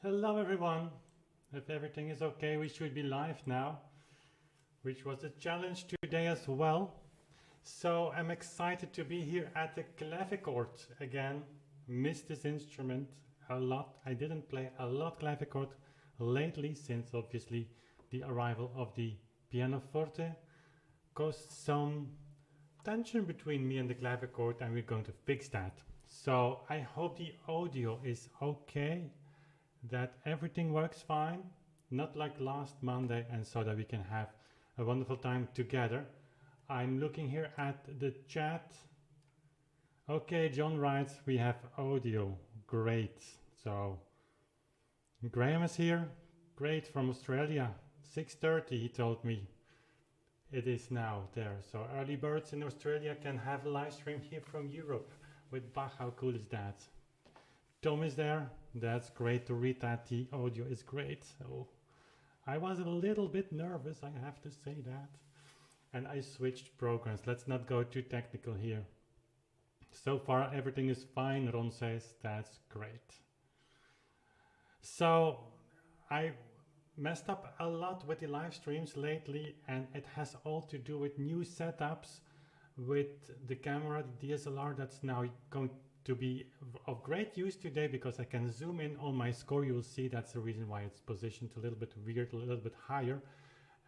Hello everyone! If everything is okay, we should be live now, which was a challenge today as well. So I'm excited to be here at the clavichord again. Missed this instrument a lot. I didn't play a lot clavichord lately since obviously the arrival of the pianoforte caused some tension between me and the clavichord, and we're going to fix that. So I hope the audio is okay, that everything works fine, not like last Monday, and so that we can have a wonderful time together. I'm looking here at the chat. Okay, John writes, we have audio. Great. So Graham is here. Great, from Australia. 6:30 he told me. It is now there. So early birds in Australia can have a live stream here from Europe with Bach. How cool is that? Tom is there. That's great to read that. The audio is great. So I was a little bit nervous, I have to say that. And I switched programs. Let's not go too technical here. So far everything is fine, Ron says. That's great. So I messed up a lot with the live streams lately, and it has all to do with new setups with the camera, the DSLR, that's now going to be of great use today because I can zoom in on my score. You will see that's the reason why it's positioned a little bit weird, a little bit higher.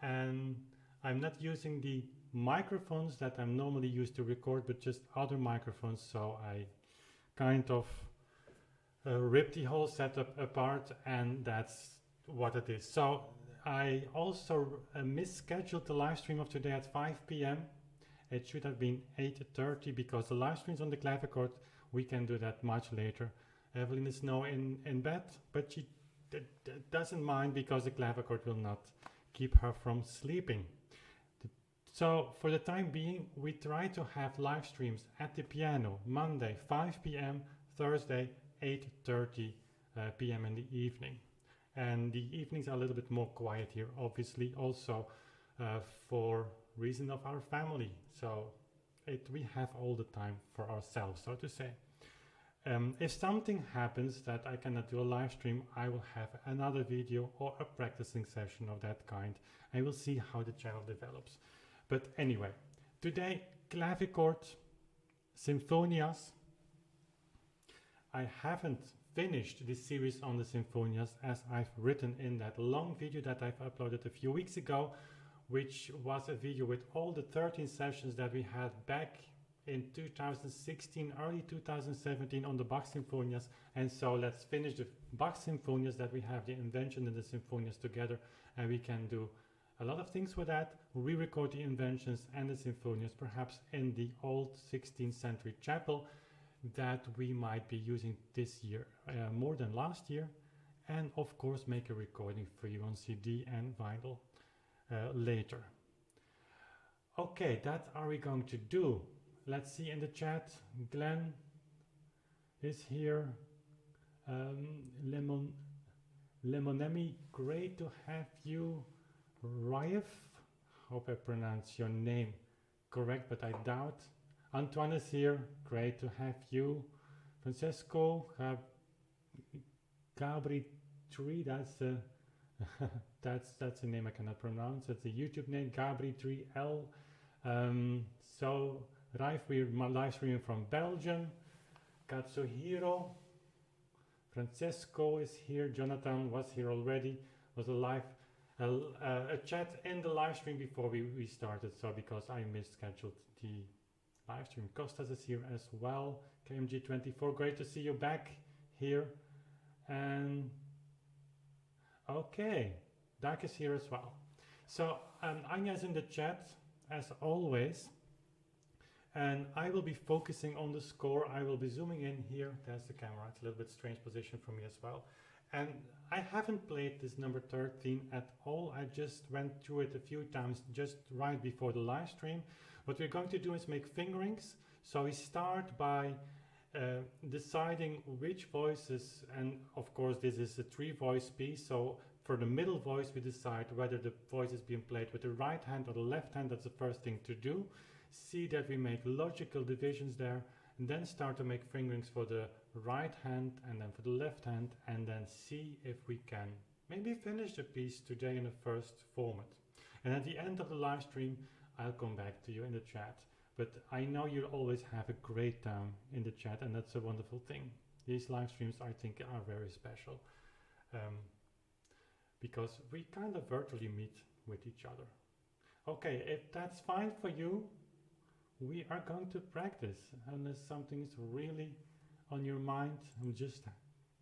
And I'm not using the microphones that I'm normally used to record, but just other microphones. So I kind of ripped the whole setup apart, and that's what it is. So I also misscheduled the live stream of today at 5 p.m. It should have been 8:30 because the live streams on the clavichord, we can do that much later. Evelyn is now in bed, but she doesn't mind because the clavichord will not keep her from sleeping. So for the time being, we try to have live streams at the piano Monday 5 p.m, Thursday 8:30 p.m. in the evening. And the evenings are a little bit more quiet here, obviously also for reason of our family. So we have all the time for ourselves, so to say. If something happens that I cannot do a live stream, I will have another video or a practicing session of that kind. I will see how the channel develops. But anyway, today clavichord, Sinfonias. I haven't finished this series on the Sinfonias, as I've written in that long video that I've uploaded a few weeks ago, which was a video with all the 13 sessions that we had back in 2016, early 2017 on the Bach Sinfonias. And so let's finish the Bach Sinfonias, that we have the invention and the Sinfonias together, and we can do a lot of things with that. Re-record the inventions and the Sinfonias, perhaps in the old 16th century chapel that we might be using this year more than last year, and of course make a recording for you on CD and vinyl later. Okay, that are we going to do. Let's see in the chat. Glenn is here. Lemonemi, great to have you. Raif, hope I pronounce your name correct, but I doubt. Antoine is here, great to have you. Francesco Gabri Tree, that's that's a name I cannot pronounce. It's a YouTube name, Gabri3L. So Raif, we're live streaming from Belgium. Katsuhiro, Francesco is here. Jonathan was here already. Was a chat in the live stream before we started. So because I misscheduled the live stream. Costas is here as well. KMG24, great to see you back here. And okay, Dak is here as well. So Anya's in the chat as always, and I will be focusing on the score. I will be zooming in here. There's the camera. It's a little bit strange position for me as well. And I haven't played this number 13 at all. I just went through it a few times just right before the live stream. What we're going to do is make fingerings. So we start by deciding which voices, and of course this is a 3-voice piece, so for the middle voice we decide whether the voice is being played with the right hand or the left hand. That's the first thing to do. See that we make logical divisions there, and then start to make fingerings for the right hand and then for the left hand, and then see if we can maybe finish the piece today in the first format. And at the end of the live stream, I'll come back to you in the chat. But I know you'll always have a great time in the chat, and that's a wonderful thing. These live streams, I think, are very special because we kind of virtually meet with each other. Okay, if that's fine for you, we are going to practice. Unless something is really on your mind, I'm just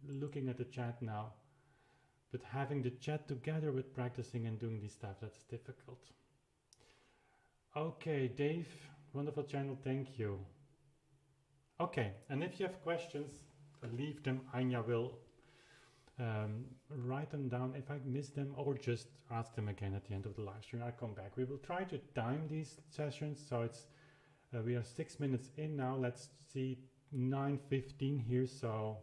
looking at the chat now. But having the chat together with practicing and doing these stuff, that's difficult. Okay, Dave, wonderful channel, thank you. Okay, and if you have questions, leave them. Anya will write them down if I miss them, or just ask them again at the end of the live stream. I'll come back. We will try to time these sessions, so it's we are 6 minutes in now. Let's see, 9:15 here, so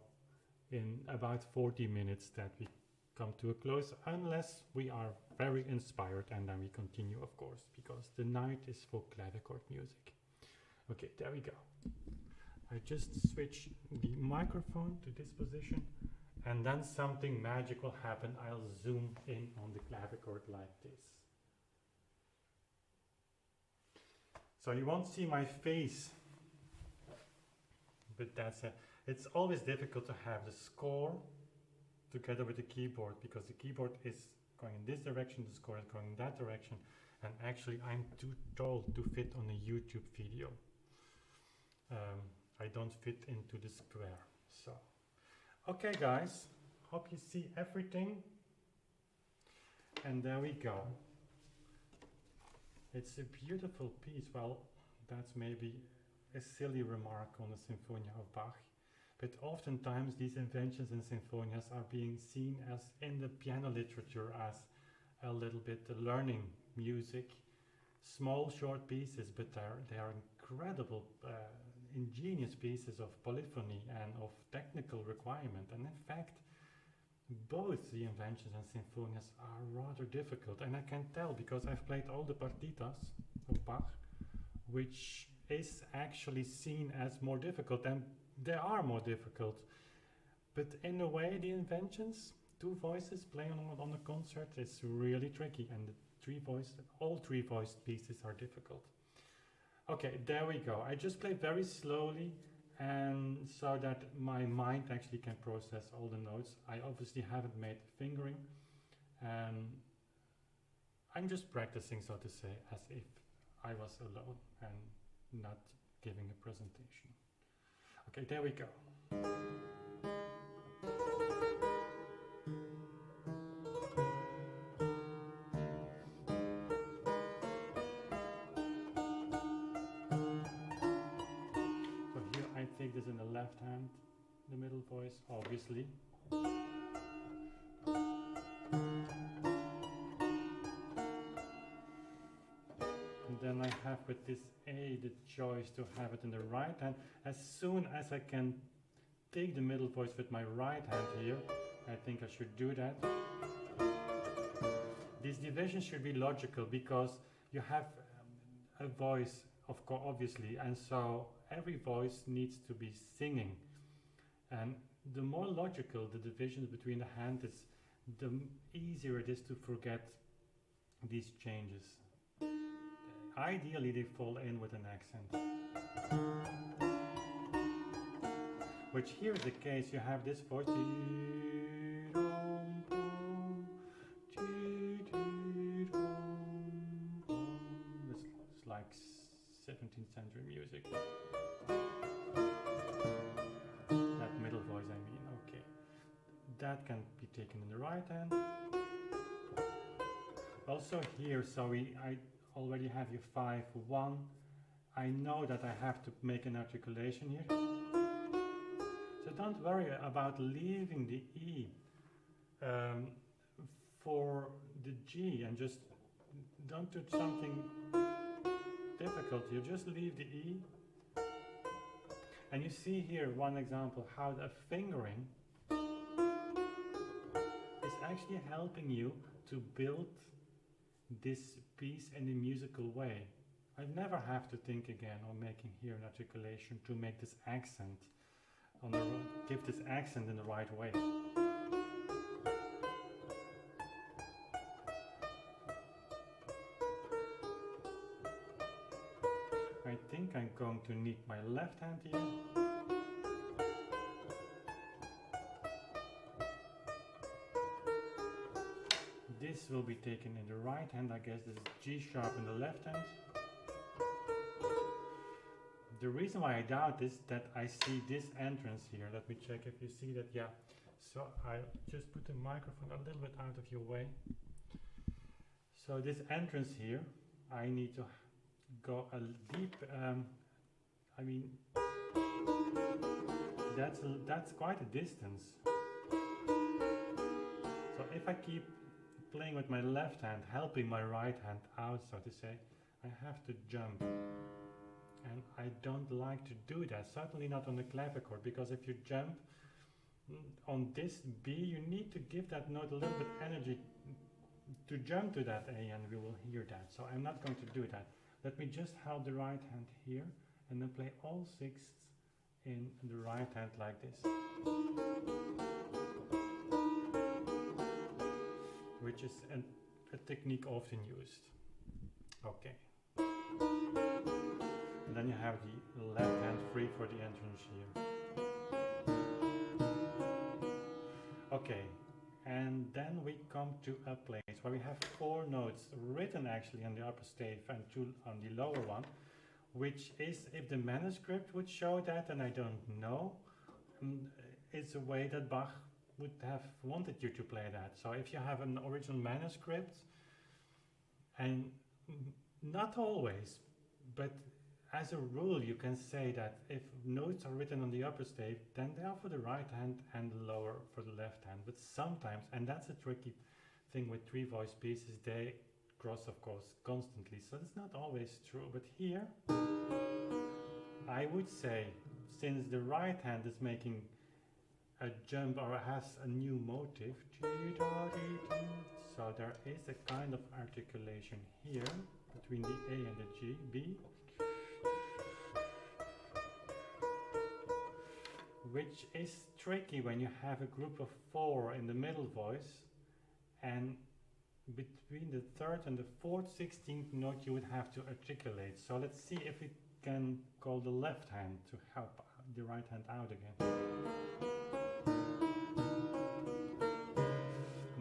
in about 40 minutes that we come to a close, unless we are very inspired, and then we continue, of course, because the night is for clavichord music. Okay, there we go. I just switch the microphone to this position, and then something magic will happen. I'll zoom in on the clavichord like this. So you won't see my face, but that's it. It's always difficult to have the score together with the keyboard, because the keyboard is going in this direction, the score is going in that direction, and actually I'm too tall to fit on a YouTube video. I don't fit into the square. So, okay guys, hope you see everything. And there we go. It's a beautiful piece. Well, that's maybe a silly remark on the Sinfonia of Bach. But oftentimes these inventions in sinfonias are being seen as, in the piano literature, as a little bit learning music. Small, short pieces, but they are incredible, ingenious pieces of polyphony and of technical requirement. And in fact, both the inventions and sinfonias are rather difficult. And I can tell because I've played all the partitas of Bach, which is actually seen as more difficult, and they are more difficult. But in a way, the inventions, two voices playing on a concert, is really tricky, and the all three voiced pieces are difficult. Okay, there we go. I just play very slowly, and so that my mind actually can process all the notes. I obviously haven't made fingering, and I'm just practicing, so to say, as if I was alone and not giving a presentation. Okay, there we go. So here I take this in the left hand, the middle voice, obviously. And then I have with this A the choice to have it in the right hand. As soon as I can take the middle voice with my right hand here, I think I should do that. This division should be logical because you have a voice, of course, obviously, and so every voice needs to be singing. And the more logical the division between the hands is, the easier it is to forget these changes. Ideally, they fall in with an accent. Which here is the case. You have this voice. It's like 17th century music. That middle voice, I mean. Okay. That can be taken in the right hand. Also here, so I already have your 5-1. I know that I have to make an articulation here. So don't worry about leaving the E for the G, and just don't do something difficult. You just leave the E. And you see here one example how the fingering is actually helping you to build this piece in a musical way. I never have to think again on making here an articulation to make this accent on the give this accent in the right way. I think I'm going to need my left hand here. This will be taken in the right hand, I guess this is G sharp in the left hand. The reason why I doubt is that I see this entrance here. Let me check if you see that. Yeah. So I'll just put the microphone a little bit out of your way. So this entrance here, I need to go a deep, I mean, that's quite a distance. So if I keep playing with my left hand, helping my right hand out, so to say, I have to jump. And I don't like to do that, certainly not on the clavichord, because if you jump on this B, you need to give that note a little bit energy to jump to that A, and we will hear that. So I'm not going to do that. Let me just hold the right hand here, and then play all sixths in the right hand like this. Which is a technique often used. Okay. And then you have the left hand free for the entrance here. Okay, and then we come to a place where we have 4 notes written actually on the upper stave and 2 on the lower one, which is, if the manuscript would show that, and I don't know, it's a way that Bach would have wanted you to play that. So if you have an original manuscript, and not always, but as a rule you can say that if notes are written on the upper stave, then they are for the right hand and the lower for the left hand. But sometimes, and that's a tricky thing with 3 voice pieces, they cross of course constantly, so it's not always true. But here I would say, since the right hand is making a jump or has a new motive, so there is a kind of articulation here between the A and the G, B, which is tricky when you have a group of 4 in the middle voice, and between the 3rd and the 4th 16th note you would have to articulate. So let's see if we can call the left hand to help the right hand out again.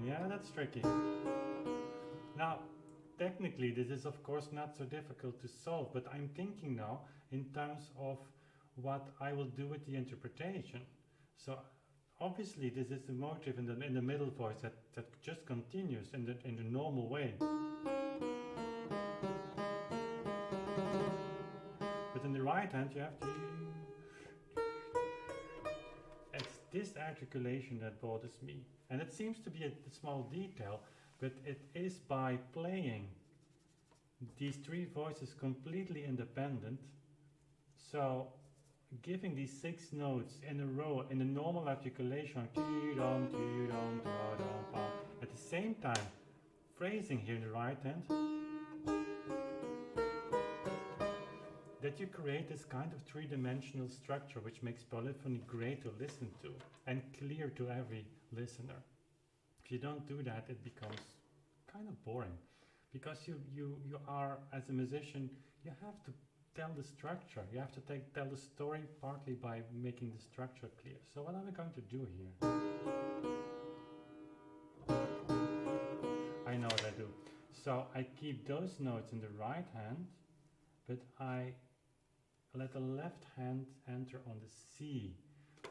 Yeah, that's tricky. Now, technically this is of course not so difficult to solve, but I'm thinking now in terms of what I will do with the interpretation. So obviously this is the motive in the middle voice that just continues in the normal way. But in the right hand you have to... It's this articulation that bothers me. And it seems to be a small detail, but it is by playing these 3 voices completely independent. So giving these 6 notes in a row in the normal articulation, at the same time phrasing here in the right hand, that you create this kind of 3-dimensional structure which makes polyphony great to listen to and clear to every listener. If you don't do that, it becomes kind of boring, because you are, as a musician, you have to tell the structure. You have to tell the story partly by making the structure clear. So what am I going to do here? I know what I do. So I keep those notes in the right hand, but I let the left hand enter on the C,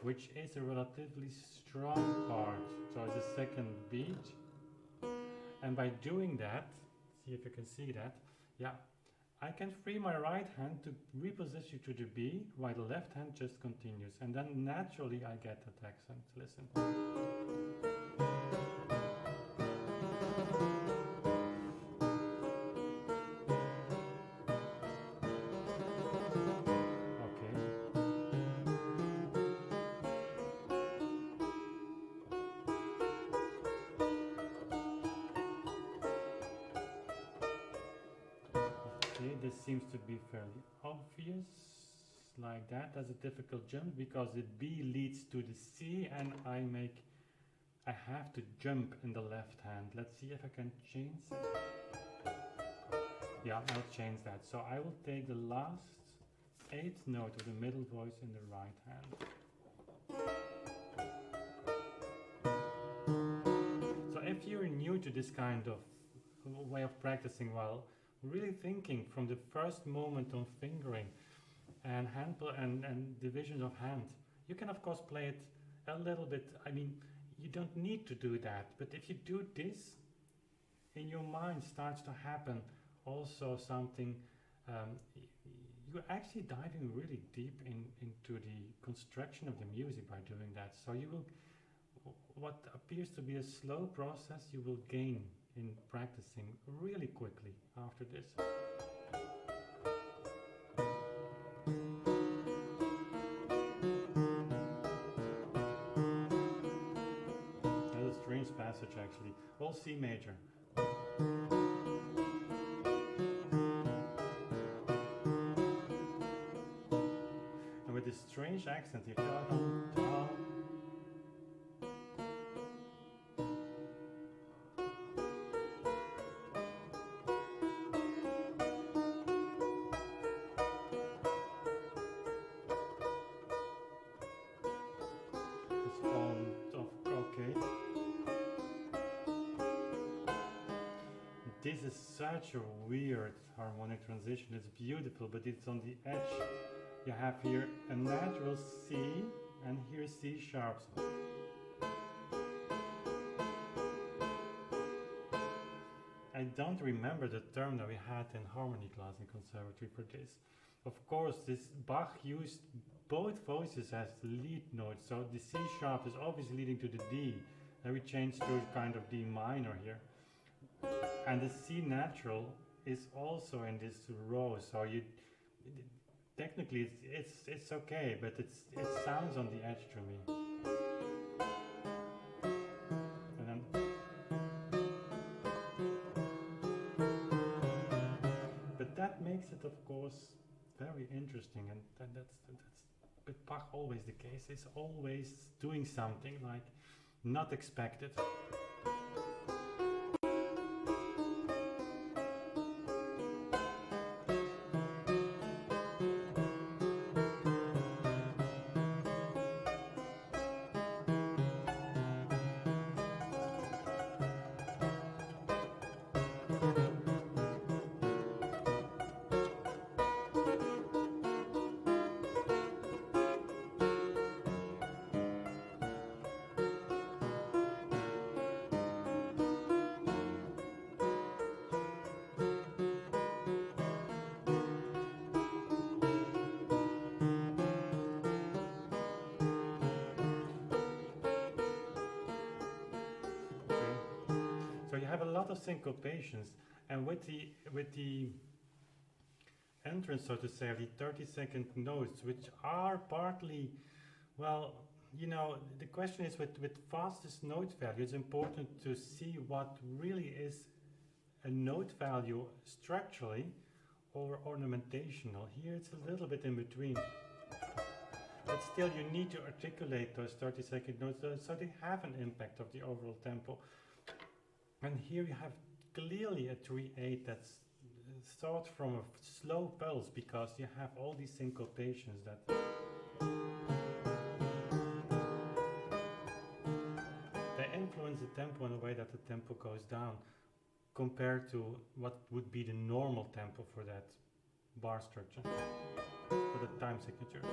which is a relatively strong part. So it's the 2nd beat. And by doing that, see if you can see that, yeah, I can free my right hand to reposition to the B, while the left hand just continues. And then naturally I get that accent. Listen. this seems to be fairly obvious, like that. That's a difficult jump because the B leads to the C and I have to jump in the left hand. Let's see if I can change it. Yeah, I'll change that. So I will take the last 8th note of the middle voice in the right hand. So if you're new to this kind of way of practicing, well, really thinking from the first moment on fingering and hand and division of hand, you can of course play it a little bit. I mean, you don't need to do that, but if you do this, in your mind starts to happen also something. You're actually diving really deep into the construction of the music by doing that. So you will, what appears to be a slow process, you will gain in practicing really quickly after this. That's a strange passage actually. All C major. And with this strange accent here. This is such a weird harmonic transition. It's beautiful, but it's on the edge. You have here a natural C and here C sharps. I don't remember the term that we had in harmony class in conservatory for this. Of course, this Bach used both voices as lead notes, so the C sharp is obviously leading to the D, and we changed to kind of D minor here. And the C natural is also in this row, so you technically it's okay, but it sounds on the edge to me. And then, but that makes it, of course, very interesting, and that's with Bach always the case. It's always doing something like not expected. So you have a lot of syncopations, and with the entrance, so to say, of the 30-second notes, which are partly, well, you know, the question is with fastest note value, it's important to see what really is a note value structurally or ornamentational. Here it's a little bit in between. But still you need to articulate those 30-second notes so they have an impact of the overall tempo. And here you have clearly a 3/8 that's thought from a slow pulse, because you have all these syncopations that they influence the tempo in a way that the tempo goes down compared to what would be the normal tempo for that bar structure, for the time signature.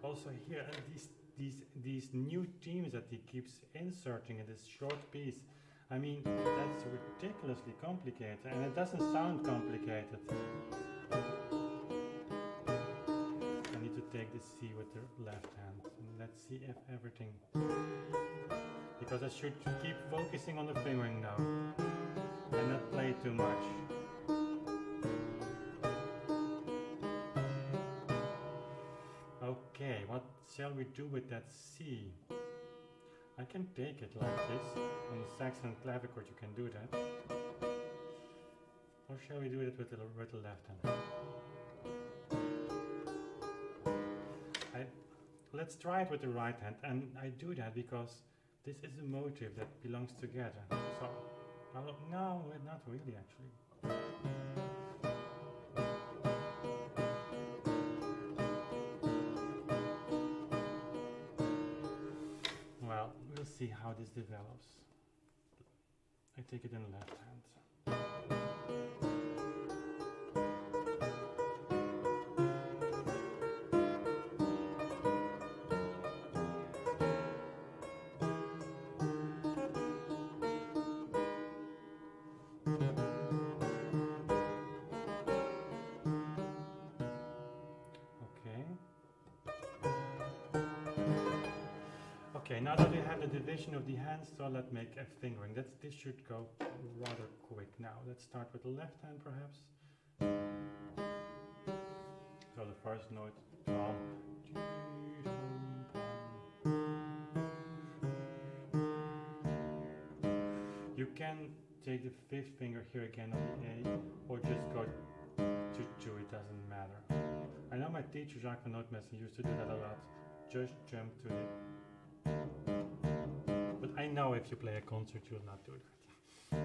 Also here, these new themes that he keeps inserting in this short piece, I mean, that's ridiculously complicated, and it doesn't sound complicated. I need to take the C with the left hand, and let's see if everything, because I should keep focusing on the fingering now and not play too much. shall we do with that C? I can take it like this. On the Saxon Clavichord you can do that. Or shall we do it with the left hand? Let's try it with the right hand, and I do that because this is a motive that belongs together. So, well, no, not really actually. Well, we'll see how this develops. I take it in the left hand. Okay, now that we have the division of the hands, so let's make a fingering. This should go rather quick now. Let's start with the left hand perhaps. So the first note, tom, you can take the fifth finger here again on the A, or just go to 2, it doesn't matter. I know my teacher Jacques Nootmessen used to do that a lot. Just jump to it. But I know if you play a concert you'll not do that.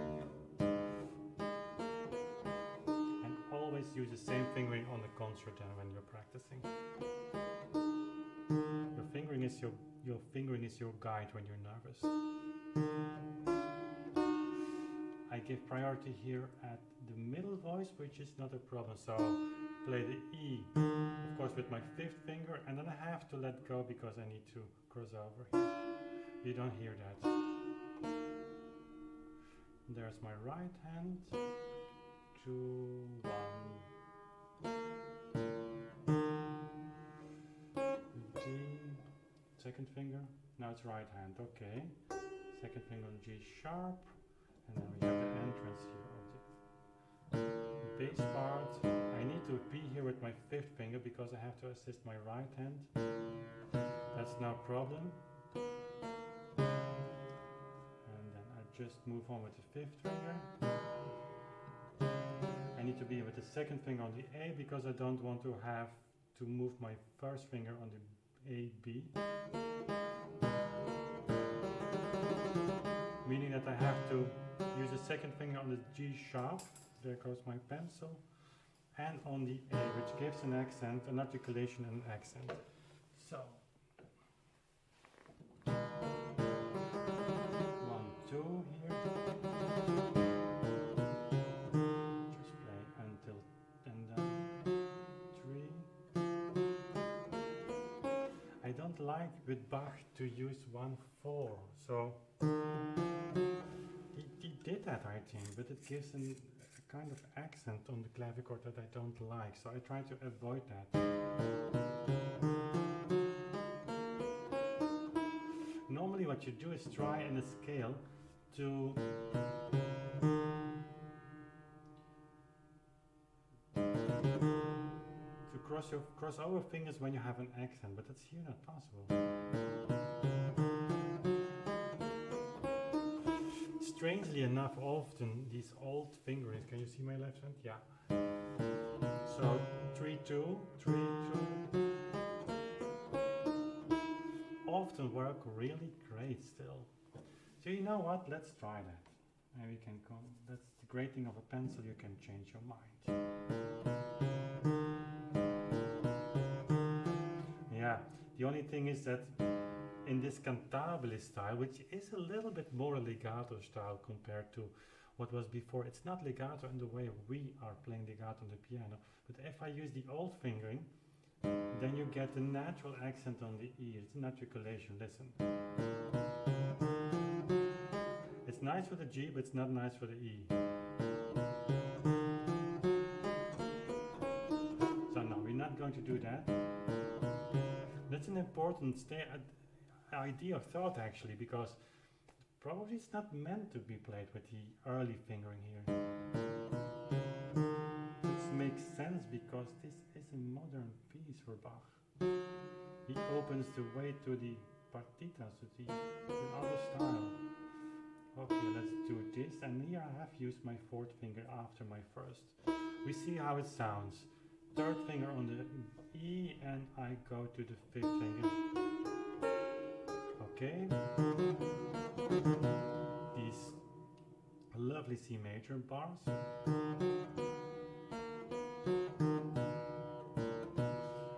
And always use the same fingering on the concert than when you're practicing. Your fingering is your guide when you're nervous. I give priority here at the middle voice, which is not a problem. So play the E, of course, with my fifth finger, and then I have to let go because I need to cross over here. You don't hear that. There's my right hand. 2, 1. G, second finger. Now it's right hand. Okay. Second finger on G sharp, and then we have the entrance here of the bass part. I need to be here with my fifth finger because I have to assist my right hand. That's no problem. And then I just move on with the fifth finger. I need to be with the second finger on the A because I don't want to have to move my first finger on the A, B. Meaning that I have to use the second finger on the G sharp. There goes my pencil. And on the A, which gives an accent, an articulation and an accent. So 1, 2 here. Just play until, and then 3. I don't like with Bach to use 1, 4. So he did that, I think, but it gives a kind of accent on the clavichord that I don't like. So I try to avoid that. Normally what you do is try in a scale to cross over fingers when you have an accent, but that's here not possible. Strangely enough, often these old fingerings, can you see my left hand? Yeah. So 3, 2, 3, 2. Often work really great still. So you know what? Let's try that. And we can go. That's the great thing of a pencil. You can change your mind. Yeah. The only thing is that in this cantabile style, which is a little bit more a legato style compared to what was before, it's not legato in the way we are playing legato on the piano. But if I use the old fingering, then you get a natural accent on the E. It's an articulation. Listen. It's nice for the G, but it's not nice for the E. So no, we're not going to do that. That's an important idea of thought actually, because probably it's not meant to be played with the early fingering here. This makes sense because this is a modern piece for Bach. He opens the way to the partitas, to the other style. Okay, let's do this, and here I have used my fourth finger after my first. We see how it sounds. Third finger on the E, and I go to the fifth finger. Okay. These lovely C major bars.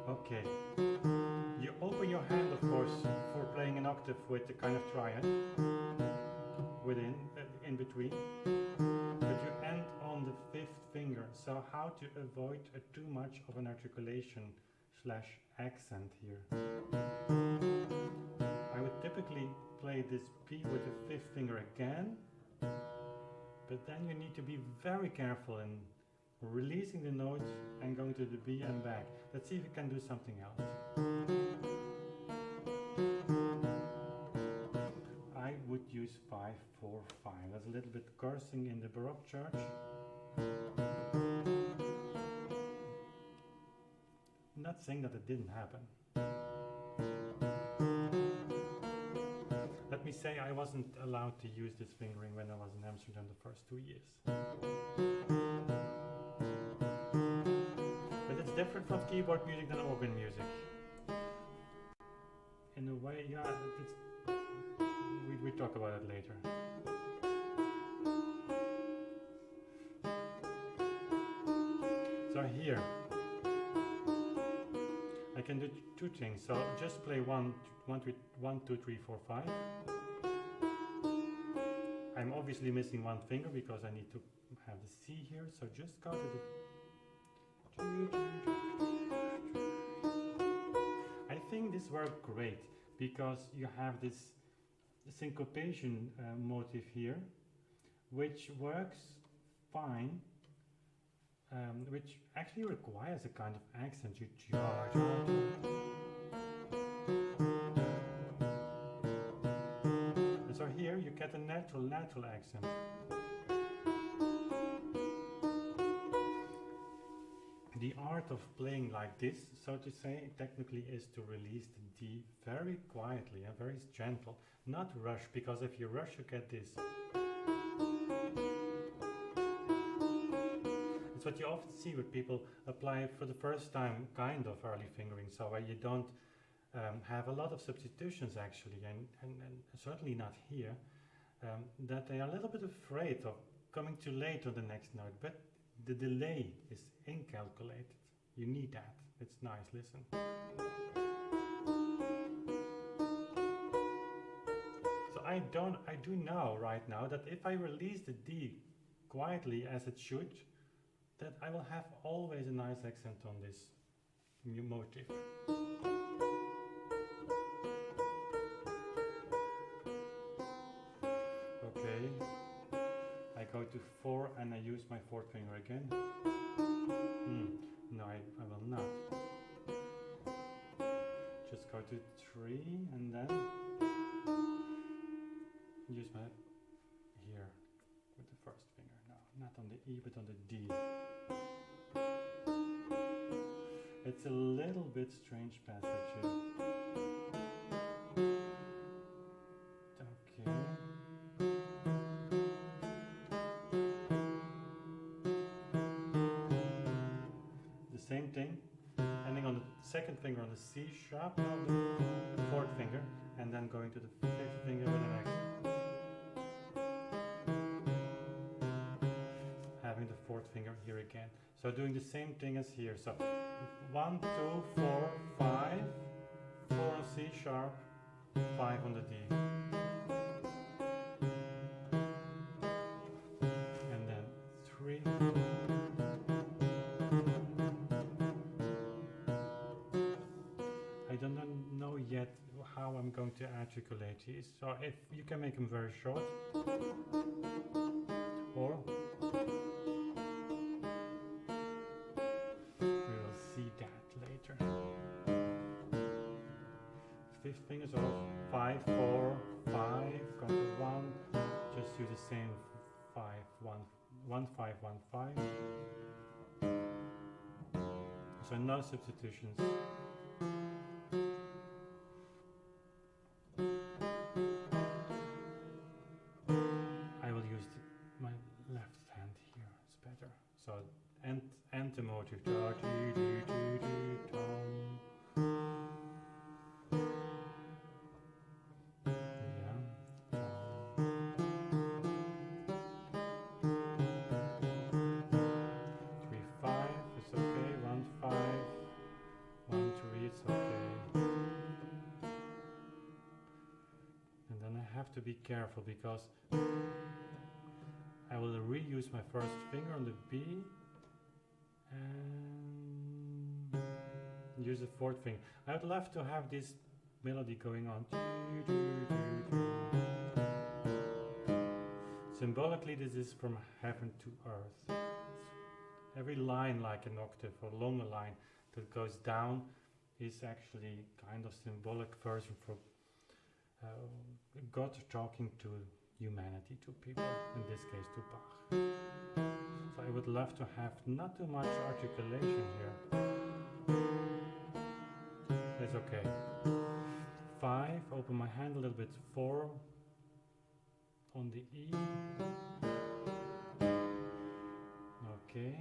Okay. You open your hand, of course, for playing an octave with the kind of triad within, in between, but you end on the fifth finger. So how to avoid too much of an articulation slash accent here? I would typically play this B with the fifth finger again, but then you need to be very careful in releasing the note and going to the B and back. Let's see if we can do something else. I would use 5-4-5. That's a little bit cursing in the Baroque church. I'm not saying that it didn't happen. Let me say I wasn't allowed to use this fingering when I was in Amsterdam the first 2 years. But it's different from keyboard music than organ music. In a way, yeah, we talk about it later. So here, I can do two things. So just play 1, 2, 3, 4, 5. I'm obviously missing one finger because I need to have the C here. So just go to the. I think this worked great because you have this syncopation motif here, which works fine. Which actually requires a kind of accent. You charge. And so here you get a natural accent. The art of playing like this, so to say, technically is to release the D very quietly and very gentle, not rush, because if you rush you get this. It's what you often see with people apply for the first time kind of early fingering, so where you don't have a lot of substitutions actually, and certainly not here, that they are a little bit afraid of coming too late on the next note, but the delay is incalculated. You need that. It's nice, listen. So I do know right now that if I release the D quietly as it should, that I will have always a nice accent on this motif. Okay, I go to 4 and I use my fourth finger again. No, I will not. Just go to 3 and then use my here with the first finger. No, not on the E but on the D. It's a little bit strange passage here. Okay. The same thing, ending on the second finger on the C sharp, on the fourth finger, and then going to the fifth finger with an accent. Having the fourth finger here again. So doing the same thing as here. So 1, 2, 4, 5, 4 on C sharp, 5 on the D. And then 3. I don't know yet how I'm going to articulate these. So if you can make them very short, or fifth fingers off, 5, 4, 5, go to 1, just do the same 5, 1, 1, 5, 1, 5. So no substitutions. to ta ti ti ti ti tom. Yeah. 3-5 is okay. 1-5, 1-3 it's okay. And then I have to be careful because I will reuse my first finger on the B and use the fourth finger. I would love to have this melody going on. Symbolically, this is from heaven to earth. Every line, like an octave or longer line that goes down, is actually kind of symbolic version for God talking to humanity, to people, in this case to Bach. So I would love to have not too much articulation here. It's okay. 5, open my hand a little bit. 4 on the E. Okay.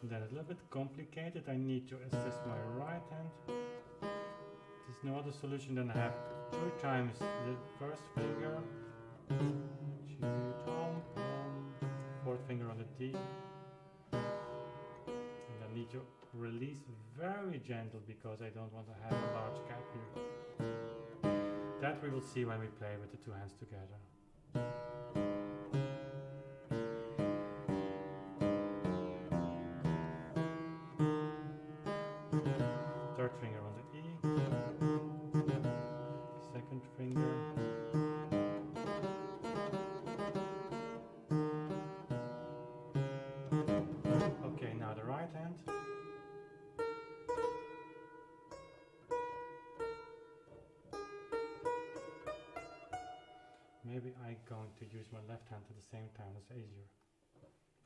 Then it's a little bit complicated. I need to assess my right hand. There's no other solution than I have 2 times the first finger, fourth finger on the D, and I need to release very gentle because I don't want to have a large gap here. That we will see when we play with the 2 hands together. Third finger on the E, second finger, okay, now the right hand. Maybe I'm going to use my left hand at the same time, it's easier.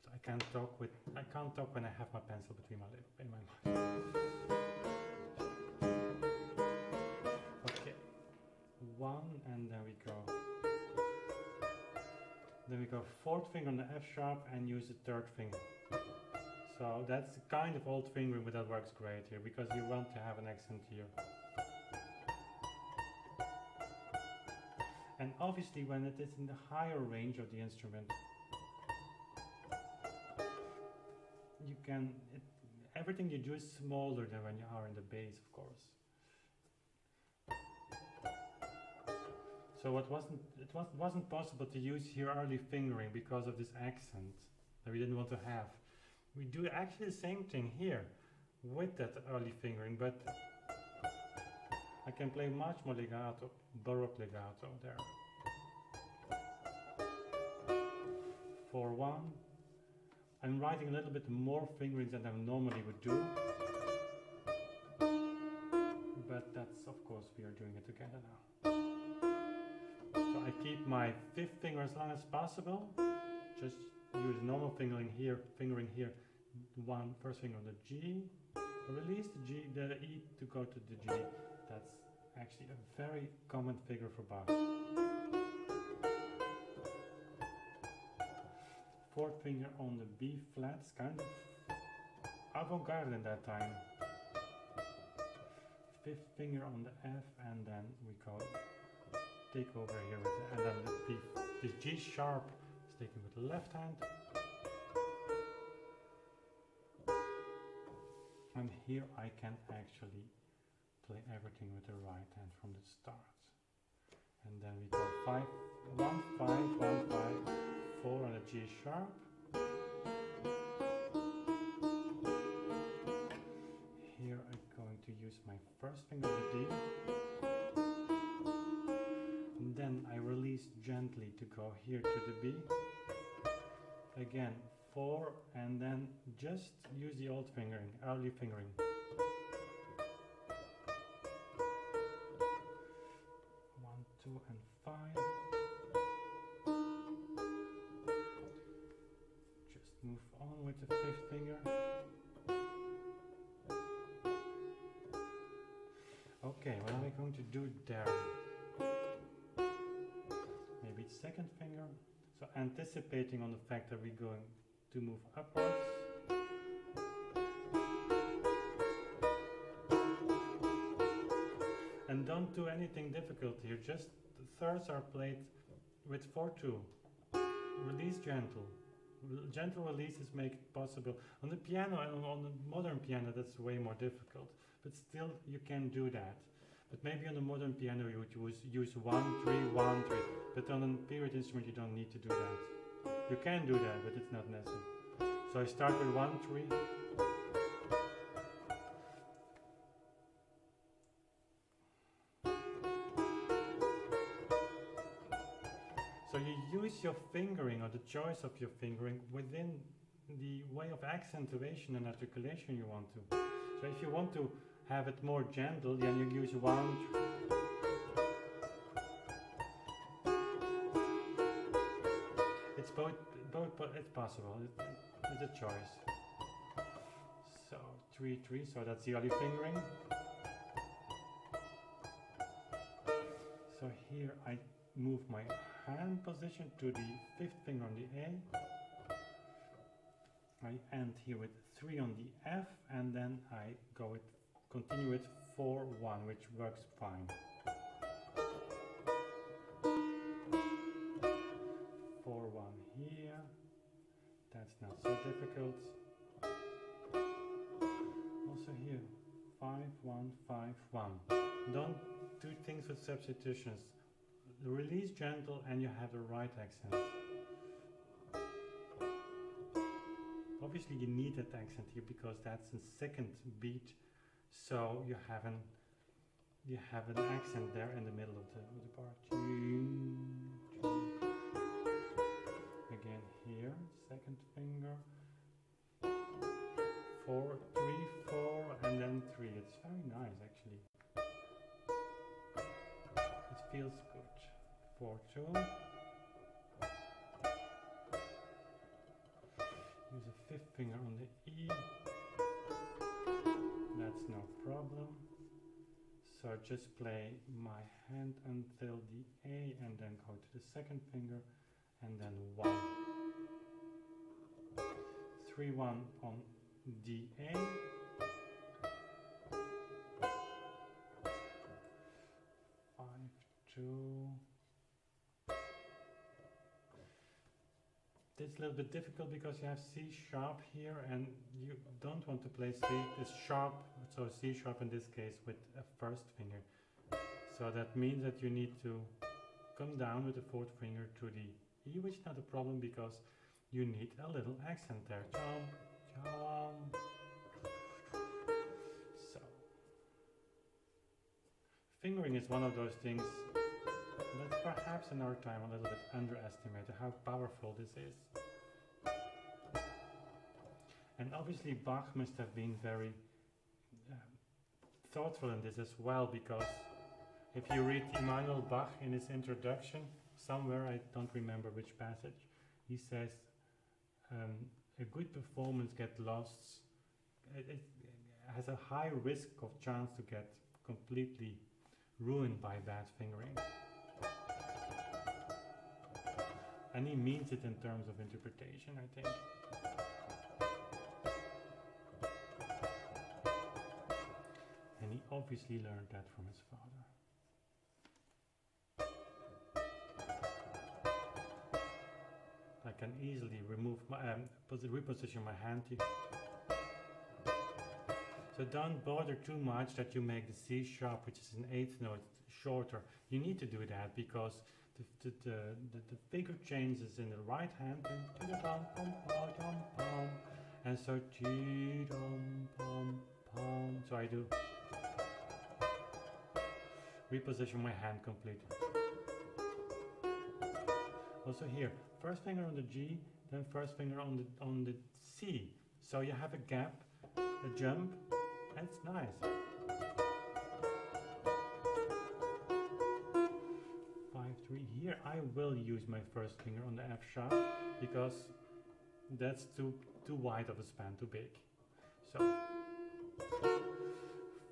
So I can't talk when I have my pencil between my lips in my mouth. Okay, 1 and then we go. Then we go fourth finger on the F sharp and use the third finger. So that's kind of old fingering, but that works great here because you want to have an accent here. And obviously when it is in the higher range of the instrument, you can, everything you do is smaller than when you are in the bass, of course. So it wasn't possible to use here early fingering because of this accent that we didn't want to have. We do actually the same thing here with that early fingering, but I can play much more legato, baroque legato there. 4-1. I'm writing a little bit more fingerings than I normally would do, but that's, of course, we are doing it together now. So I keep my 5th finger as long as possible. Just use normal fingering here. First finger on the G. Release the E to go to the G. That's actually a very common figure for Bach. 4th finger on the B flat, it's kind of avant-garde in that time. 5th finger on the F, and then we go take over here with and then the B, this G sharp is taken with the left hand. And here I can actually play everything with the right hand from the start. And then we go 5, 1, 5, 1, 5, 4 on a G sharp. Here I'm going to use my first finger on the D. And then I release gently to go here to the B. Again, 4, and then just use the old fingering, early fingering. 1, 2, and 5. Just move on with the 5th finger. Okay, what am I going to do there? Maybe 2nd finger. So anticipating on the fact that we're going to move upwards. And don't do anything difficult here, just the thirds are played with 4/2. Release gentle. Gentle releases make it possible. On the piano and on the modern piano that's way more difficult, but still you can do that. But maybe on the modern piano you would use 1/3, 1/3, but on a period instrument you don't need to do that. You can do that, but it's not necessary. So I start with 1/3. So you use your fingering, or the choice of your fingering, within the way of accentuation and articulation you want to. So if you want to have it more gentle, then you use 1. It's both, but it's possible. It's a choice. So 3/3. So that's the early fingering. So here I move my hand position to the 5th finger on the A. I end here with 3 on the F, and then I continue with 4/1, which works fine. 4/1 here. That's not so difficult. Also here, 5/1, 5/1. Don't do things with substitutions. Release gentle and you have the right accent. Obviously you need that accent here because that's the second beat, so you have an accent there in the middle of the part. Again here, second finger. 4, 3, 4, and then 3. It's very nice actually. It feels good. 4/2. Use a 5th finger on the E. That's no problem. So just play my hand until the A and then go to the second finger and then 1. 3/1 on D A. 5/2. It's a little bit difficult because you have C sharp here and you don't want to play C is sharp, so C sharp in this case with a 1st finger. So that means that you need to come down with the 4th finger to the E, which is not a problem because you need a little accent there. Chom, chom. So, fingering is one of those things that's perhaps in our time a little bit underestimated how powerful this is. And obviously Bach must have been very thoughtful in this as well, because if you read Immanuel Bach in his introduction, somewhere, I don't remember which passage, he says a good performance gets lost, it has a high risk of chance to get completely ruined by bad fingering. And he means it in terms of interpretation, I think. And he obviously learned that from his father. I can easily remove my, reposition my hand here. So don't bother too much that you make the C sharp, which is an 8th note, shorter. You need to do that because the figure changes in the right hand, and so so I do reposition my hand completely. Also here, 1st finger on the G, then 1st finger on the C. So you have a gap, a jump, and it's nice. 5/3 here. I will use my 1st finger on the F sharp because that's too wide of a span, too big. So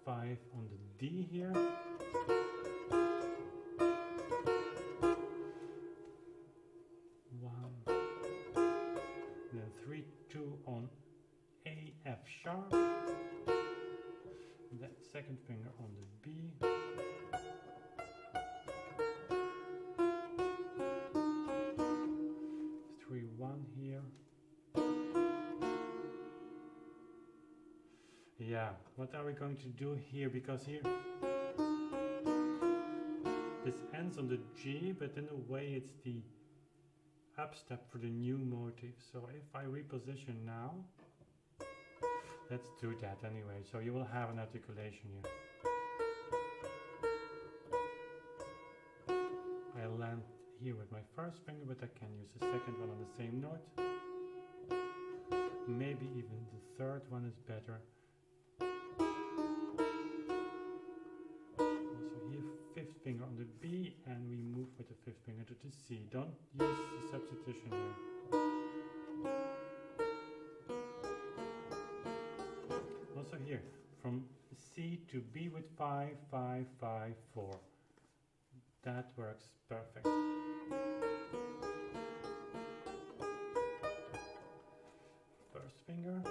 5 on the D here. 1, and then 3 sharp, that second finger on the B, 3-1 here. Yeah, what are we going to do here? Because here this ends on the G, but in a way it's the upstep for the new motive. So if I reposition now, let's do that anyway. So you will have an articulation here. I land here with my first finger, but I can use the second one on the same note. Maybe even the third one is better. Also here, fifth finger on the B, and we move with the fifth finger to the C. Don't use the substitution here. Also here, from C to B with 5, 5, 5, 4. That works perfect. First finger.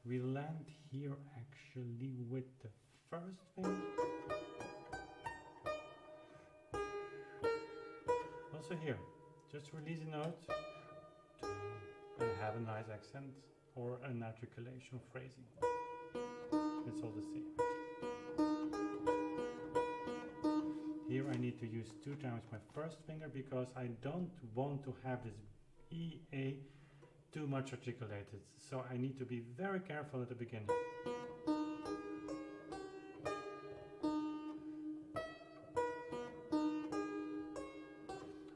We land here actually with the first finger. Also here, just release a note and have a nice accent or an articulation phrasing. It's all the same. Here I need to use 2 times my first finger because I don't want to have this EA too much articulated. So I need to be very careful at the beginning.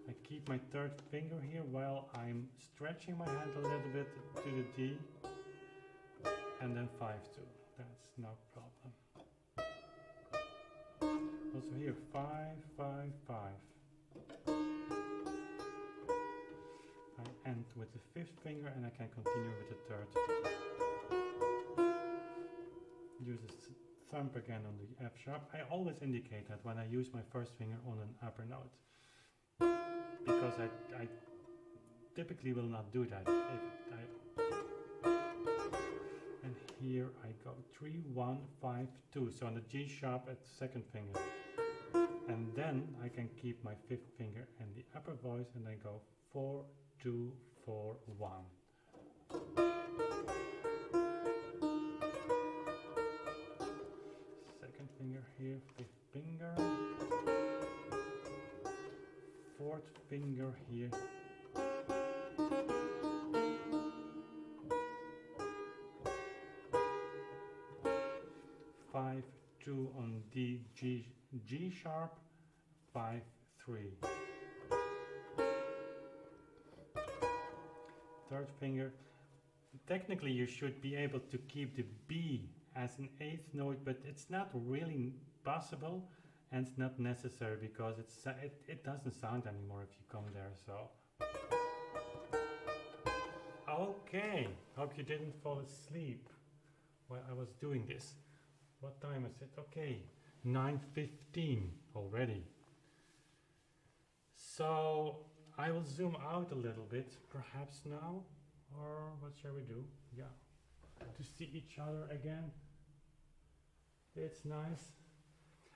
I keep my third finger here while I'm stretching my hand a little bit to the D, and then 5-2. That's no problem. Also here, 5, 5, 5. I end with the fifth finger and I can continue with the third. Use the thumb again on the F sharp. I always indicate that when I use my first finger on an upper note, because I typically will not do that. And here I go 3, 1, 5, 2. So on the G sharp at the second finger. And then I can keep my fifth finger and the upper voice and I go 4, 2, 4, 1. Second finger here, fifth finger. Fourth finger here. 5, 2 on D, G sharp, 5, 3. Third finger. Technically you should be able to keep the B as an 8th note, but it's not really possible and it's not necessary because it doesn't sound anymore if you come there. So okay, hope you didn't fall asleep while I was doing this. What time is it? Okay, 9:15 already. So I will zoom out a little bit, perhaps now, or what shall we do? Yeah, to see each other again. It's nice.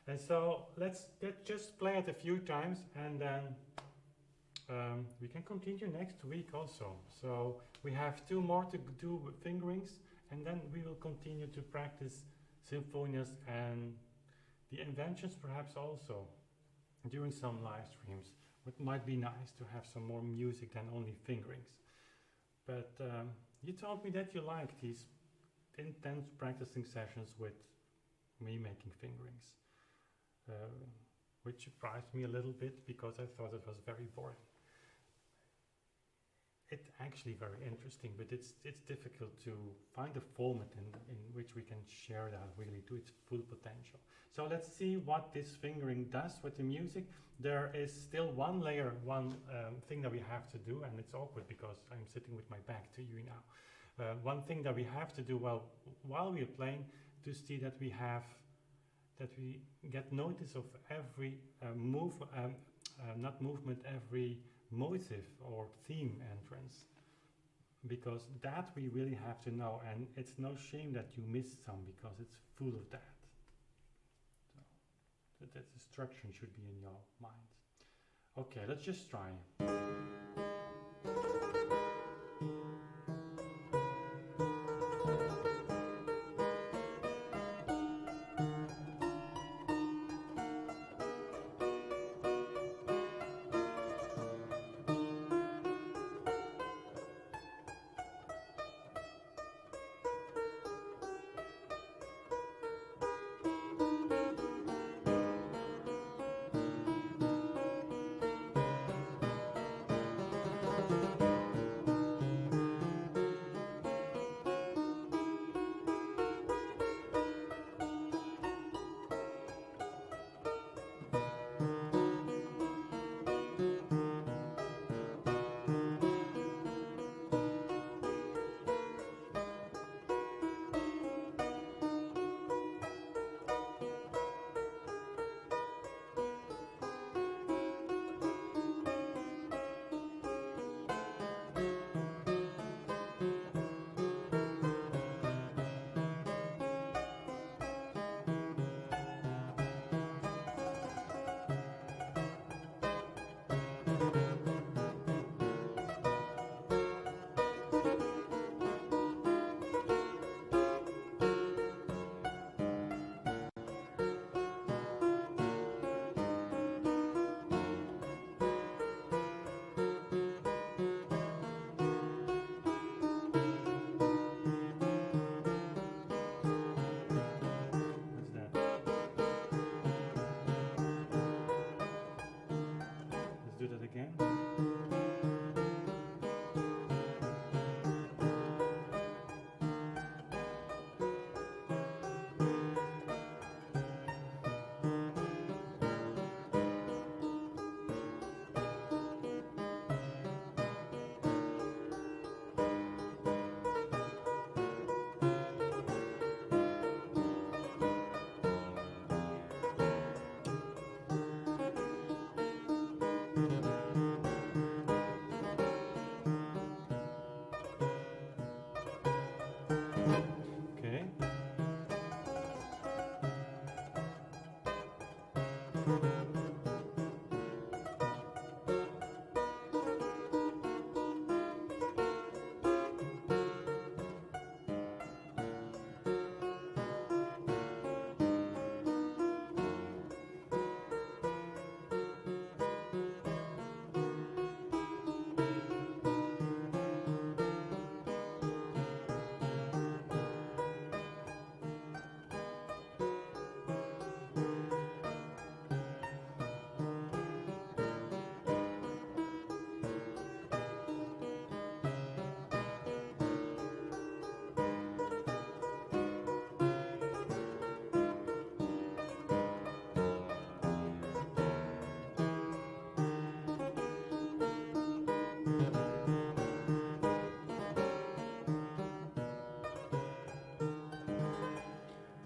And so let's just play it a few times, and then we can continue next week also. So we have 2 more to do with fingerings, and then we will continue to practice Sinfonias and the inventions perhaps also during some live streams. It might be nice to have some more music than only fingerings. But you told me that you like these intense practicing sessions with me making fingerings, which surprised me a little bit because I thought it was very boring. It's actually very interesting, but it's difficult to find a format in which we can share that really to its full potential. So let's see what this fingering does with the music. There is still one thing that we have to do, and it's awkward because I'm sitting with my back to you now. One thing that we have to do while we are playing to see that we get notice of every not movement, every motive or theme entrance, because that we really have to know, and it's no shame that you missed some because it's full of that. So that the structure should be in your mind. Okay, let's just try. Do that again. Okay.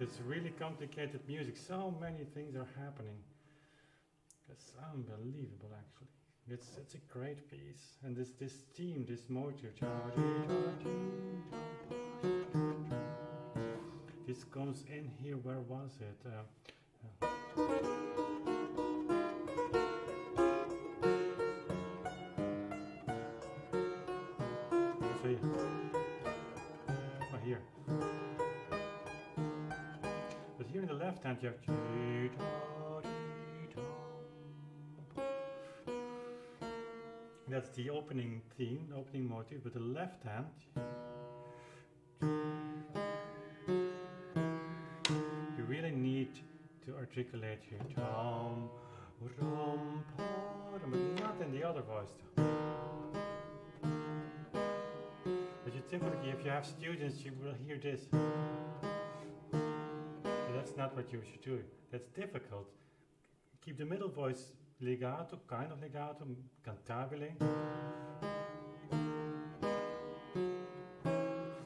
It's really complicated music. So many things are happening. It's unbelievable, actually. It's a great piece, and this theme, this motive, this comes in here. Where was it? See, oh, here. But here in the left hand, you have. That's the opening theme, opening motive. With the left hand, you really need to articulate here. Tom, rom, but not in the other voice. But you typically, if you have students, you will hear this. But that's not what you should do. That's difficult. Keep the middle voice legato, kind of legato, cantabile.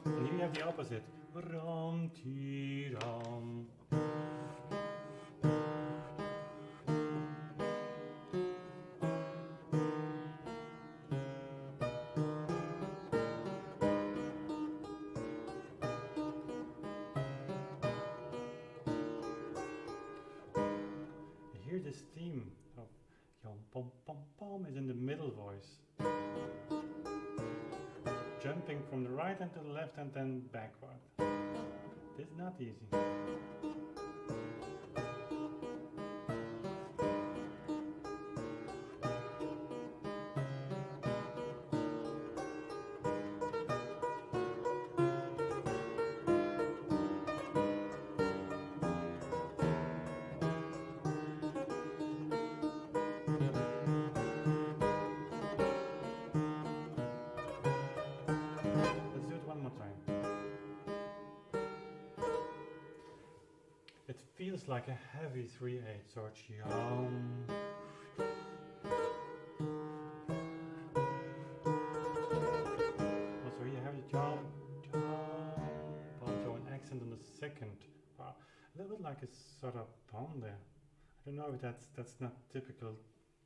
And here you have the opposite. Rom, ti, rom. this theme of yom pom pom pom is in the middle voice. Jumping from the right hand to the left hand and backward. This is not easy. Let's do it one more time. It feels like a heavy 3/8, so chum. Also here have you chum, chum, so an accent on the second. A little bit like a sort of poem there. I don't know if that's not typical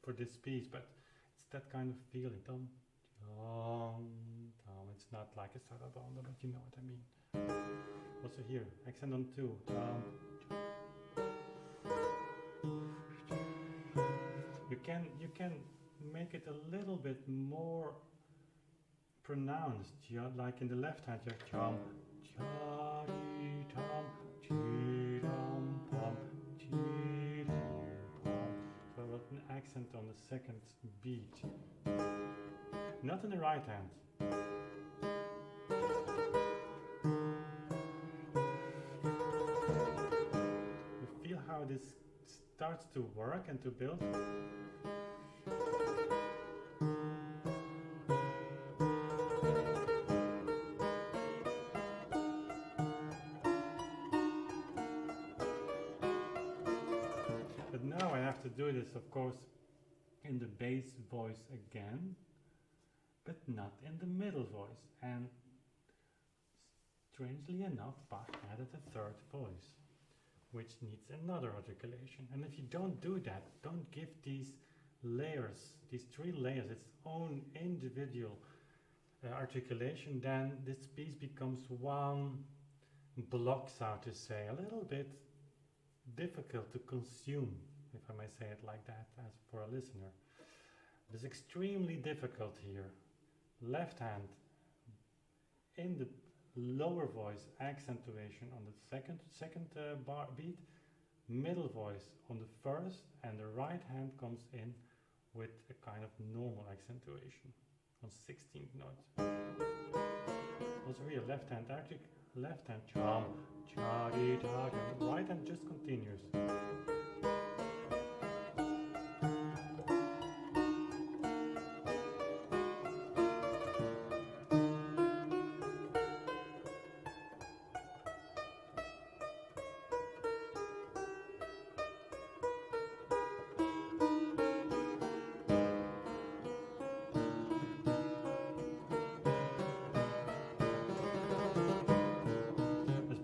for this piece, but it's that kind of feeling. Tom, tom, tom. It's not like a sort of poem, but you know what I mean. Also here, accent on 2. You can make it a little bit more pronounced. Like in the left hand, you have chom, chari, tom, chi, dum, pom, chi, dum, pom. So with an accent on the second beat. Not in the right hand. You feel how this starts to work and to build. But now I have to do this, of course, in the bass voice again, but not in the middle voice. And strangely enough, Bach added a third voice, which needs another articulation. And if you don't do that, don't give these layers, these 3 layers, its own individual articulation, then this piece becomes one block, so to say, a little bit difficult to consume, if I may say it like that, as for a listener. It's extremely difficult here. Left hand in the lower voice accentuation on the second bar beat, middle voice on the first, and the right hand comes in with a kind of normal accentuation on 16th notes. Also here, left hand chom, chari, chari, and right hand just continues.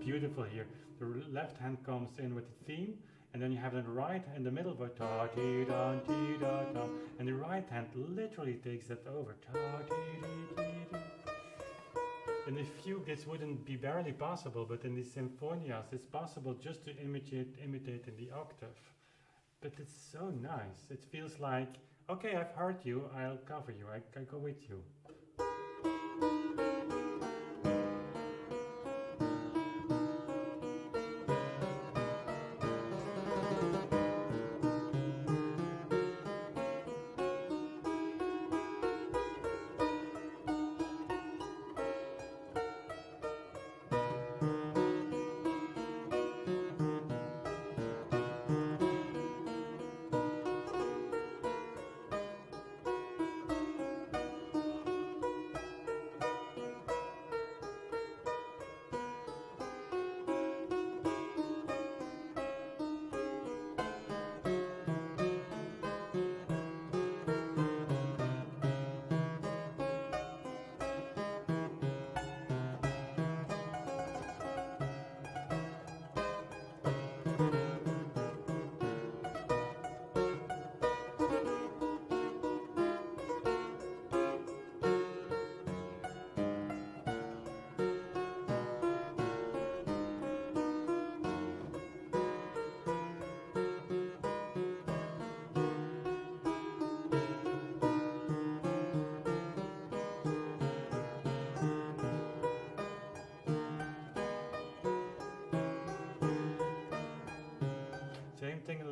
Beautiful here. The left hand comes in with the theme, and then you have the right and the middle voice, ta ti da ti da da, and the right hand literally takes that over. Ta ti ti ti. In a fugue, this wouldn't be barely possible, but in the Sinfonias, it's possible just to imitate in the octave. But it's so nice. It feels like, okay, I've heard you. I'll cover you. I go with you.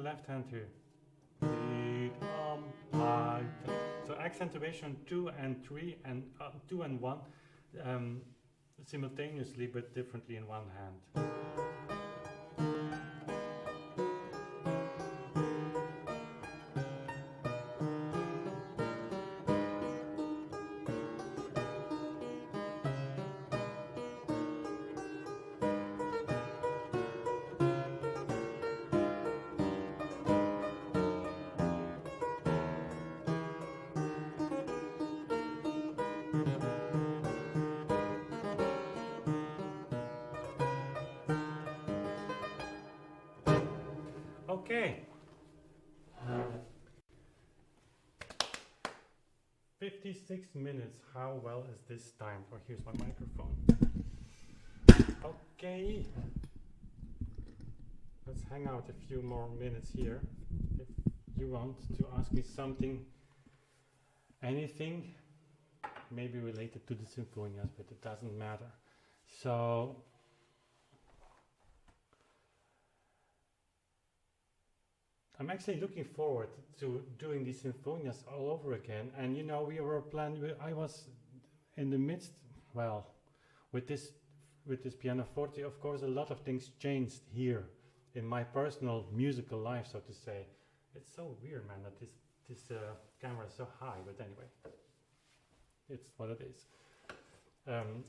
left hand here. So accentuation 2 and 3 and 2 and 1 simultaneously but differently in one hand. Okay. 56 minutes. How well is this timed? Oh, here's my microphone. Okay. Let's hang out a few more minutes here. If you want to ask me something, anything, maybe related to the Sinfonias, but it doesn't matter. So, I'm actually looking forward to doing these Sinfonias all over again. And you know, we were planning. I was in the midst. Well, with this pianoforte, of course, a lot of things changed here in my personal musical life, so to say. It's so weird, man, that this camera is so high. But anyway, it's what it is.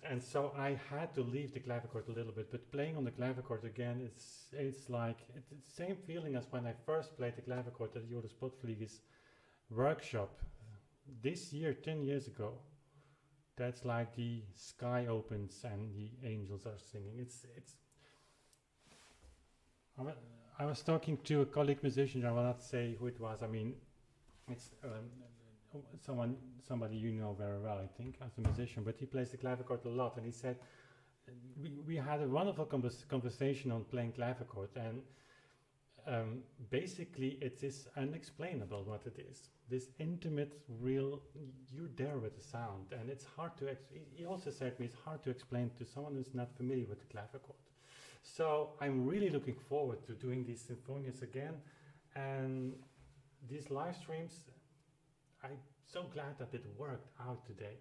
And so I had to leave the clavichord a little bit, but playing on the clavichord again, it's like it's the same feeling as when I first played the clavichord at Joris Potvlieg's workshop this year, 10 years ago. That's like the sky opens and the angels are singing. I was talking to a colleague musician. I will not say who it was. I mean, it's somebody you know very well, I think, as a musician, but he plays the clavichord a lot, and he said we had a wonderful conversation on playing clavichord, and basically it is unexplainable what it is. This intimate, real, you're there with the sound, and it's hard to. He also said to me it's hard to explain to someone who's not familiar with the clavichord. So I'm really looking forward to doing these Sinfonias again, and these live streams. I'm so glad that it worked out today.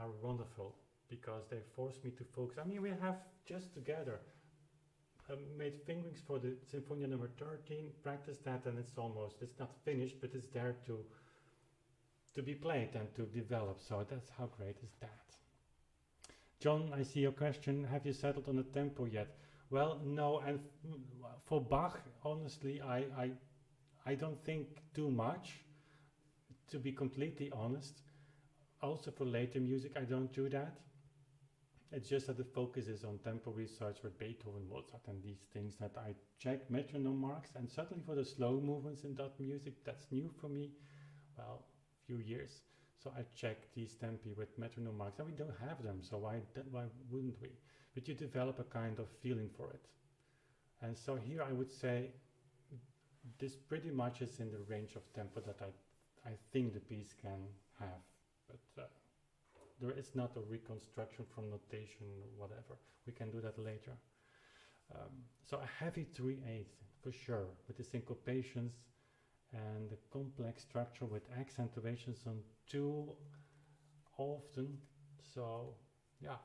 Are wonderful because they forced me to focus. I mean, we have just together made fingerings for the Sinfonia number 13, practiced that, and it's not finished, but it's there to be played and to develop. So that's how great is that. John, I see your question. Have you settled on a tempo yet? Well, no, and for Bach, honestly, I don't think too much. To be completely honest, also for later music, I don't do that. It's just that the focus is on tempo research with Beethoven, Mozart, and these things that I check metronome marks, and certainly for the slow movements in that music, that's new for me. Well, few years. So I check these tempi with metronome marks, and we don't have them, so why wouldn't we? But you develop a kind of feeling for it. And so here I would say this pretty much is in the range of tempo that I think the piece can have, but there is not a reconstruction from notation or whatever. We can do that later. So a heavy 3/8 for sure, with the syncopations and the complex structure with accentuations on 2 often. So yeah.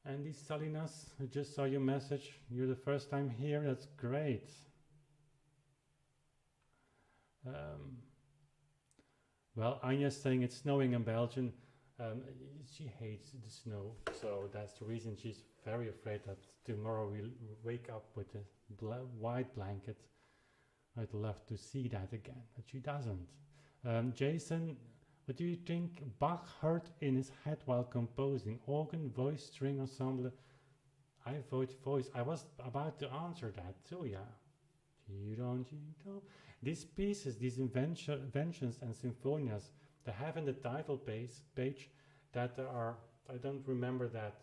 Andy Salinas, I just saw your message. You're the first time here. That's great. Well, Anya's saying it's snowing in Belgium. She hates the snow, so that's the reason she's very afraid that tomorrow we'll wake up with a white blanket. I'd love to see that again, but she doesn't. Jason, what do you think Bach heard in his head while composing? Organ, voice, string ensemble? I vote voice. I was about to answer that too, yeah. These pieces, these inventions and symphonias, they have in the title page that there are, I don't remember that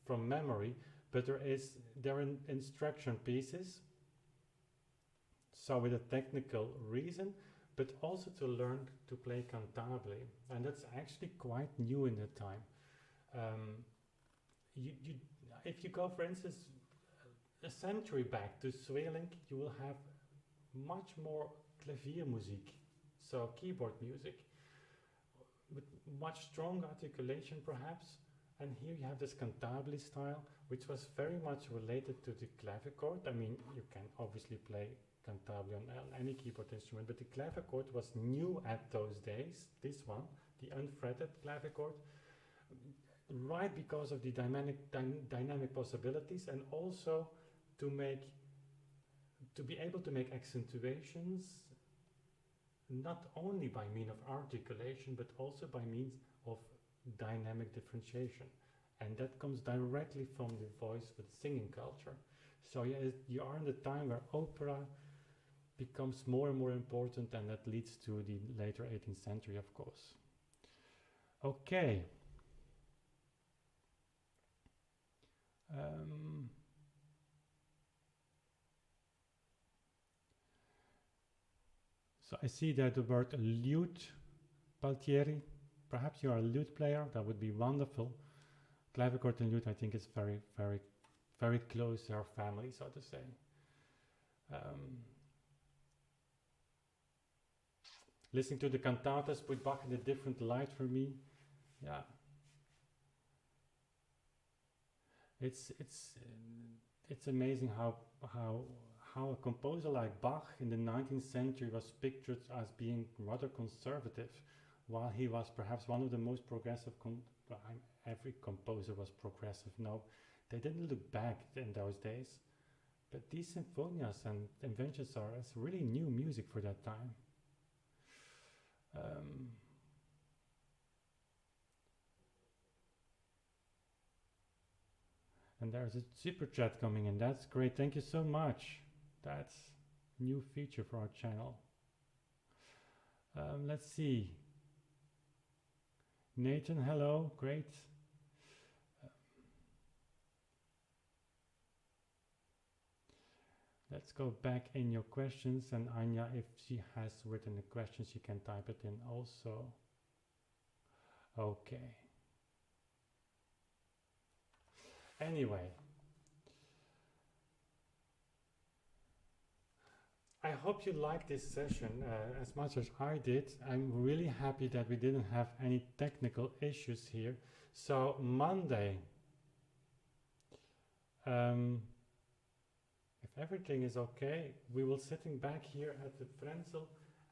from memory, but they're instruction pieces. So with a technical reason, but also to learn to play cantabile, and that's actually quite new in the time. If you go, for instance, a century back to Zweling, you will have much more Klaviermusik, so keyboard music, with much stronger articulation perhaps. And here you have this cantabile style, which was very much related to the clavichord. I mean, you can obviously play cantabile on any keyboard instrument, but the clavichord was new at those days, this one, the unfretted clavichord, right because of the dynamic possibilities, and also to be able to make accentuations not only by means of articulation, but also by means of dynamic differentiation. And that comes directly from the voice with singing culture. So yeah, you are in the time where opera becomes more and more important, and that leads to the later 18th century, of course. Okay. So I see that the word lute, Paltieri, perhaps you are a lute player, that would be wonderful. Clavichord and lute, I think, is very, very, very close to our family, so to say. Listening to the cantatas put Bach in a different light for me. Yeah. It's amazing how a composer like Bach in the 19th century was pictured as being rather conservative, while he was perhaps one of the most progressive. Every composer was progressive. No, they didn't look back in those days, but these sinfonias and inventions are really new music for that time. And there's a super chat coming in. That's great. Thank you so much. That's a new feature for our channel. Let's see. Nathan, hello. Great. Let's go back in your questions. And Anya, if she has written a question, she can type it in also. Okay. Anyway, I hope you liked this session as much as I did. I'm really happy that we didn't have any technical issues here. So Monday, if everything is okay, we will sitting back here at the Frenzel,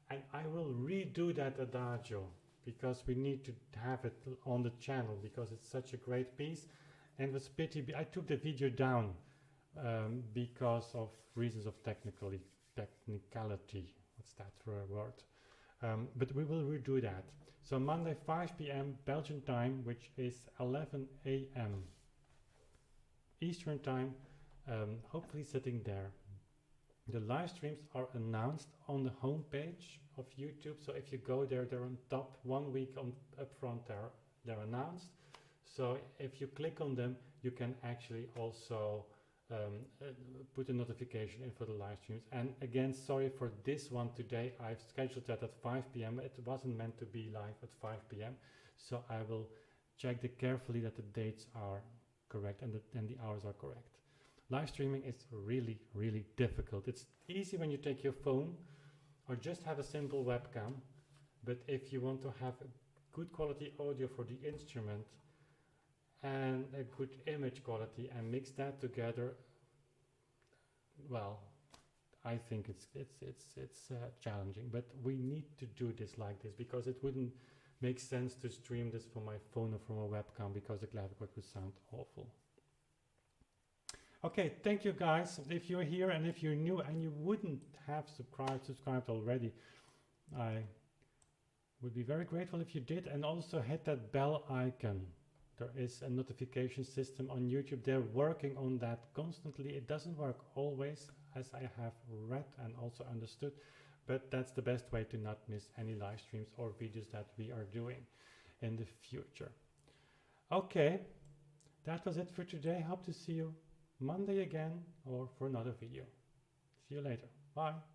and I will redo that Adagio, because we need to have it on the channel, because it's such a great piece. And it was pity, I took the video down because of reasons of technicality. What's that for a word? But we will redo that. So Monday 5 p.m. Belgian time, which is 11 a.m. Eastern time, hopefully sitting there. The live streams are announced on the homepage of YouTube. So if you go there, they're on top 1 week up front, they're announced. So if you click on them, you can actually also put a notification in for the live streams. And again, sorry for this one today. I've scheduled that at 5 p.m. It wasn't meant to be live at 5 p.m. So I will check carefully that the dates are correct and the hours are correct. Live streaming is really, really difficult. It's easy when you take your phone or just have a simple webcam. But if you want to have a good quality audio for the instrument and a good image quality and mix that together, well, I think it's challenging. But we need to do this like this, because it wouldn't make sense to stream this from my phone or from a webcam, because the clavichord would sound awful. Okay, thank you guys. If you're here and if you're new and you wouldn't have subscribed already, I would be very grateful if you did, and also hit that bell icon. There is a notification system on YouTube. They're working on that constantly. It doesn't work always, as I have read and also understood, but that's the best way to not miss any live streams or videos that we are doing in the future. Okay, that was it for today. Hope to see you Monday again or for another video. See you later. Bye.